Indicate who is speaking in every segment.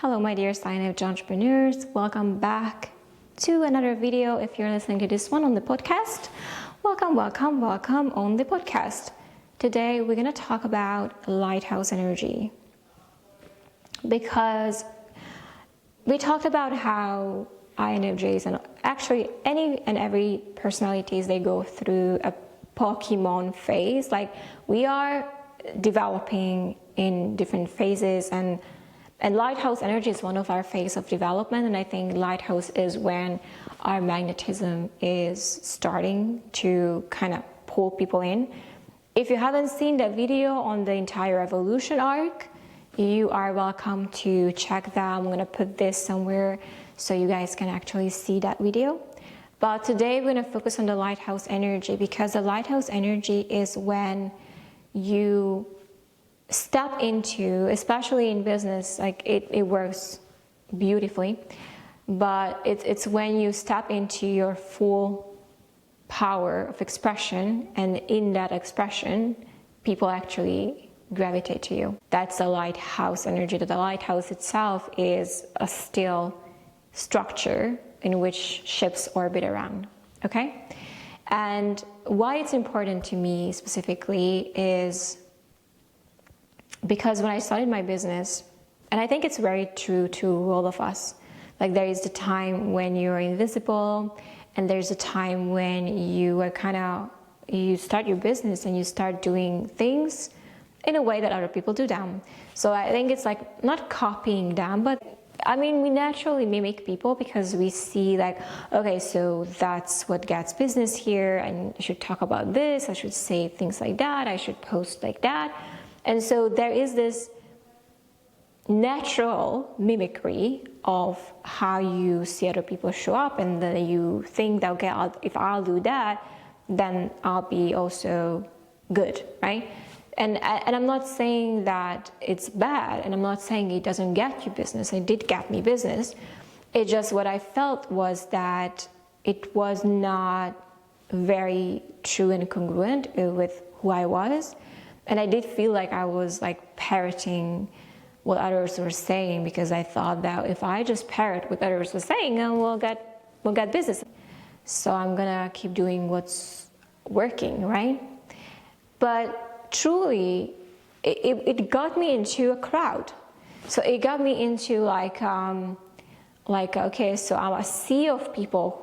Speaker 1: Hello my dear INFJ entrepreneurs, welcome back to another video. If you're listening to this one on the podcast, welcome on the podcast. Today we're going to talk about Lighthouse Energy, because we talked about how INFJs and actually any and every personalities, they go through a Pokemon phase. Like, we are developing in different phases, and Lighthouse Energy is one of our phases of development. And I think Lighthouse is when our magnetism is starting to kind of pull people in. If you haven't seen that video on the entire evolution arc, you are welcome to check that. I'm going to put this somewhere so you guys can actually see that video. But today we're going to focus on the Lighthouse Energy, because the Lighthouse Energy is when you step into, especially in business, like it works beautifully, but it's when you step into your full power of expression, and in that expression people actually gravitate to you. That's the Lighthouse Energy. The lighthouse itself is a still structure in which ships orbit around. Okay? And why it's important to me specifically is because when I started my business, and I think it's very true to all of us, like there is the time when you're invisible, and there's a time when you are you start your business and you start doing things in a way that other people do them. So I think it's like not copying them, but I mean, we naturally mimic people because we see like, okay, so that's what gets business here, and I should talk about this, I should say things like that, I should post like that. And so there is this natural mimicry of how you see other people show up, and then you think that, okay, if I'll do that, then I'll be also good, right? And I'm not saying that it's bad, and I'm not saying it doesn't get you business. It did get me business. It just, what I felt was that it was not very true and congruent with who I was. And I did feel like I was like parroting what others were saying, because I thought that if I just parrot what others were saying, then we'll get business. So I'm gonna keep doing what's working, right? But truly, it got me into a crowd. So it got me into like okay, so I'm a sea of people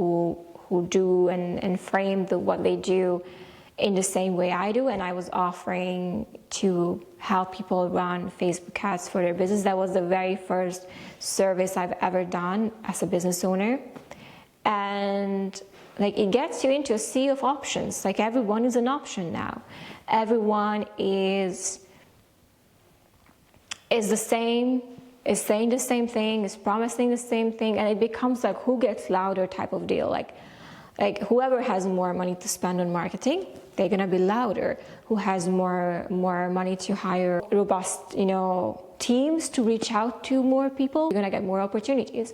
Speaker 1: who do and frame what they do in the same way I do. And I was offering to help people run Facebook ads for their business. That was the very first service I've ever done as a business owner. And like, it gets you into a sea of options. Like, everyone is an option now. Everyone is the same, is saying the same thing, is promising the same thing, and it becomes like who gets louder type of deal. Like whoever has more money to spend on marketing, they're gonna be louder. Who has more money to hire robust, teams to reach out to more people, you're gonna get more opportunities.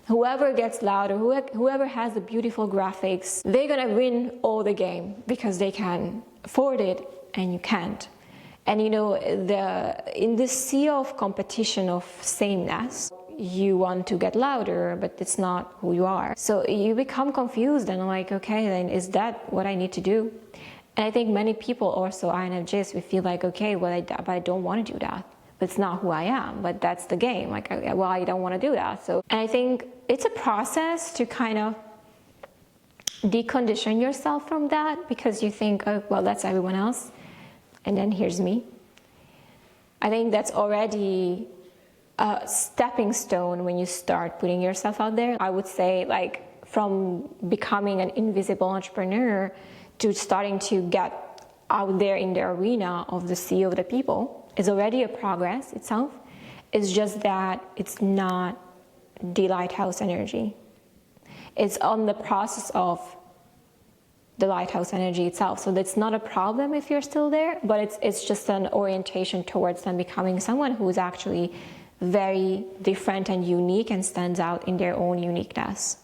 Speaker 1: Whoever gets louder, whoever has the beautiful graphics, they're gonna win all the game, because they can afford it and you can't. And in this sea of competition of sameness, you want to get louder, but it's not who you are. So you become confused and like, okay, then is that what I need to do? And I think many people, also INFJs, we feel like, okay, but I don't want to do that. But it's not who I am, but that's the game. Like, well, I don't want to do that. So, and I think it's a process to kind of decondition yourself from that, because you think, oh, well, that's everyone else, and then here's me. I think that's already a stepping stone when you start putting yourself out there. I would say, like, from becoming an invisible entrepreneur to starting to get out there in the arena of the sea of the people is already a progress itself. It's just that it's not the Lighthouse Energy. It's on the process of the Lighthouse Energy itself. So that's not a problem if you're still there, but it's just an orientation towards them becoming someone who is actually very different and unique and stands out in their own uniqueness.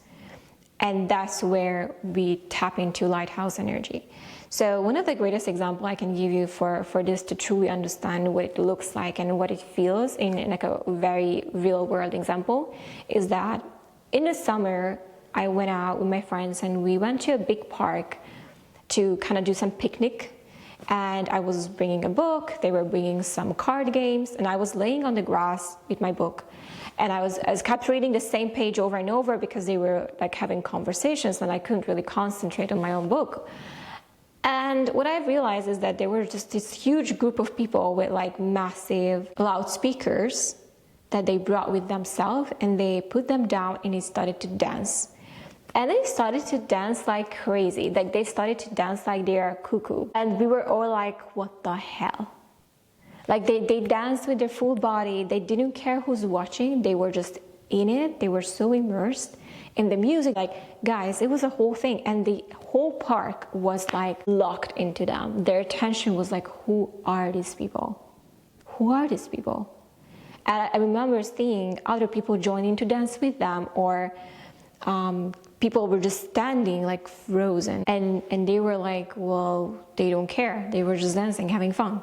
Speaker 1: And that's where we tap into Lighthouse Energy. So one of the greatest examples I can give you for this to truly understand what it looks like and what it feels in like a very real world example is that in the summer, I went out with my friends and we went to a big park to kind of do some picnic. And I was bringing a book, they were bringing some card games, and I was laying on the grass with my book. And I kept reading the same page over and over because they were like having conversations and I couldn't really concentrate on my own book. And what I realized is that there were just this huge group of people with like massive loudspeakers that they brought with themselves, and they put them down and they started to dance. And they started to dance like crazy. Like they started to dance like they are cuckoo. And we were all like, what the hell? Like they danced with their full body. They didn't care who's watching. They were just in it. They were so immersed in the music. Like, guys, it was a whole thing. And the whole park was like locked into them. Their attention was like, who are these people? Who are these people? And I remember seeing other people joining to dance with them, or people were just standing like frozen, and they were like, well, they don't care. They were just dancing, having fun.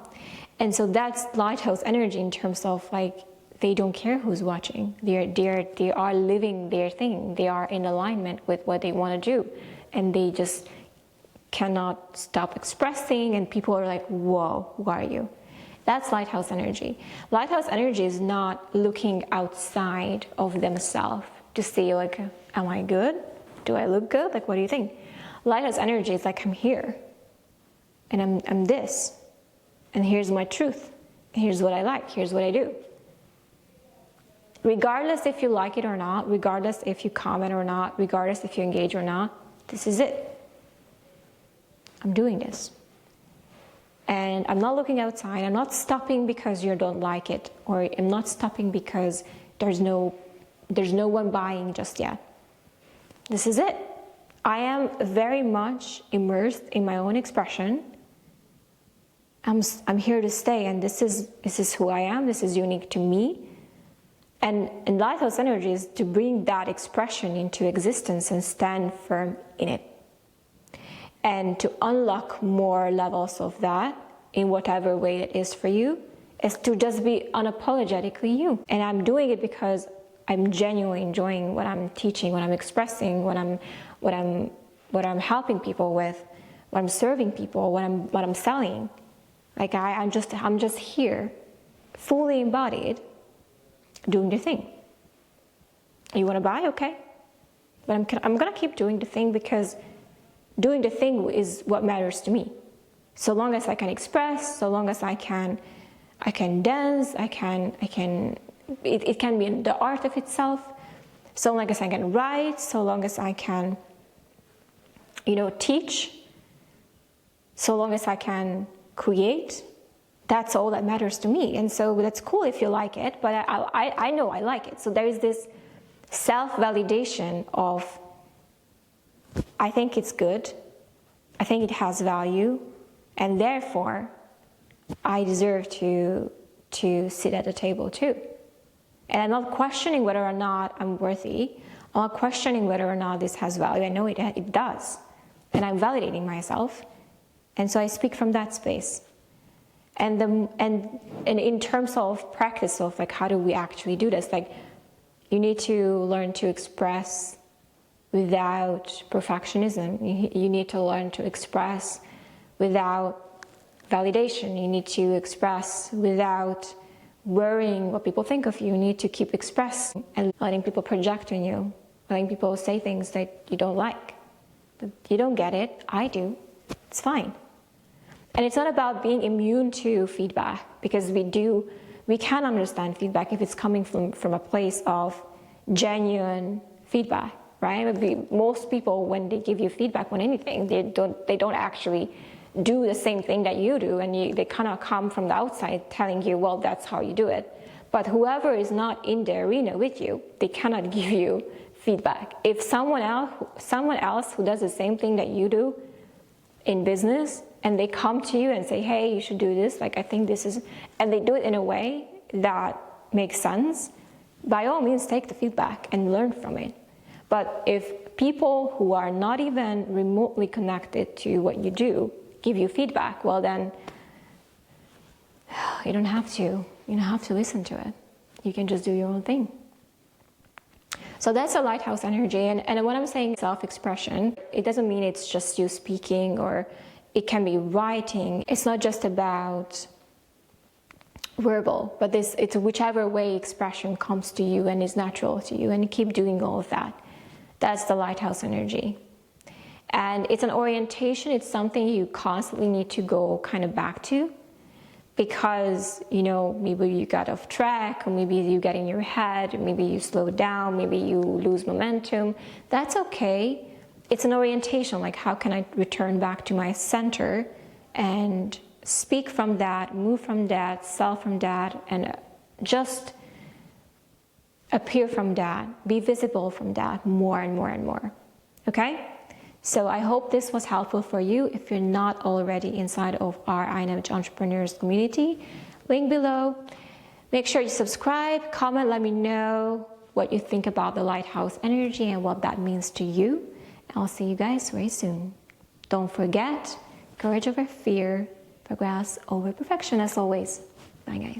Speaker 1: And so that's Lighthouse Energy in terms of like, they don't care who's watching. They are living their thing. They are in alignment with what they want to do, and they just cannot stop expressing, and people are like, whoa, who are you? That's Lighthouse Energy. Lighthouse Energy is not looking outside of themselves to see like, am I good? Do I look good? Like, what do you think? Lighthouse Energy is like, I'm here, and I'm this, and here's my truth. Here's what I like. Here's what I do. Regardless if you like it or not, regardless if you comment or not, regardless if you engage or not, this is it. I'm doing this. And I'm not looking outside. I'm not stopping because you don't like it, or I'm not stopping because there's no one buying just yet. This is it. I am very much immersed in my own expression. I'm here to stay, and this is who I am. This is unique to me. And Lighthouse Energy is to bring that expression into existence and stand firm in it. And to unlock more levels of that in whatever way it is for you, is to just be unapologetically you. And I'm doing it because I'm genuinely enjoying what I'm teaching, what I'm expressing, what I'm helping people with, what I'm serving people, what I'm selling. Like I'm just here, fully embodied, doing the thing. You want to buy? Okay. But I'm gonna keep doing the thing, because doing the thing is what matters to me. So long as I can express, so long as I can dance, it can be the art of itself. So long as I can write, so long as I can, teach, so long as I can create, that's all that matters to me. And so that's cool if you like it, but I know I like it. So there is this self-validation of, I think it's good, I think it has value, and therefore I deserve to sit at the table too. And I'm not questioning whether or not I'm worthy. I'm not questioning whether or not this has value. I know it does. And I'm validating myself. And so I speak from that space. And in terms of practice of like, how do we actually do this? Like, you need to learn to express without perfectionism. You need to learn to express without validation. You need to express without worrying what people think of you. You need to keep expressing and letting people project on you, letting people say things that you don't like. But you don't get it. I do. It's fine. And it's not about being immune to feedback, because we can understand feedback if it's coming from a place of genuine feedback, right? Most people, when they give you feedback on anything, they don't actually do the same thing that you do, and they kind of come from the outside telling you, well, that's how you do it. But whoever is not in the arena with you, they cannot give you feedback. If someone else who does the same thing that you do in business, and they come to you and say, hey, you should do this, like I think this is, and they do it in a way that makes sense, by all means take the feedback and learn from it. But if people who are not even remotely connected to what you do give you feedback, well then, you don't have to listen to it. You can just do your own thing. So that's a lighthouse energy. And when I'm saying self-expression, it doesn't mean it's just you speaking, or it can be writing. It's not just about verbal, but it's whichever way expression comes to you and is natural to you, and you keep doing all of that. That's the lighthouse energy. And it's an orientation. It's something you constantly need to go kind of back to, because, you know, maybe you got off track, or maybe you get in your head, or maybe you slow down, maybe you lose momentum. That's okay. It's an orientation, like how can I return back to my center and speak from that, move from that, sell from that, and just appear from that, be visible from that more and more and more. Okay? So I hope this was helpful for you. If you're not already inside of our INFJ Entrepreneurs community, link below. Make sure you subscribe, comment, let me know what you think about the lighthouse energy and what that means to you. I'll see you guys very soon. Don't forget, courage over fear, progress over perfection as always. Bye guys.